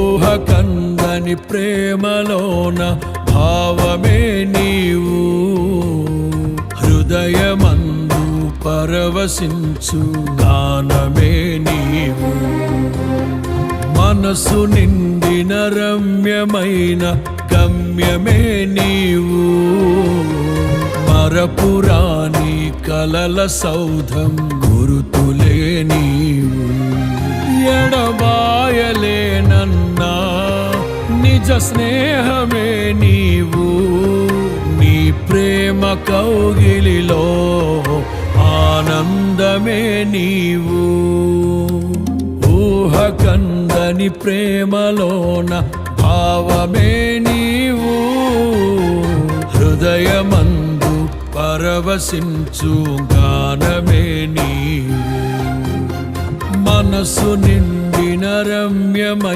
ఊహకందని ప్రేమలోన భావమే నీవు, హృదయమందు పరవశించు గానమే నీవు. మనసు నిండిన రమ్యమైన గమ్యమే నీవు, మరపురాని కలల సౌధం గురుతులే నీవు. ఎడబాయలేనన్నా నిజ స్నేహమే నీవు, నీ ప్రేమ కౌగిలిలో ఆనందమే నీవు. ఊహకందని ప్రేమలోన భావమే నీవు, హృదయమందు పరవశించు గానమే నీవు. మనసు నిండిన రమ్యమై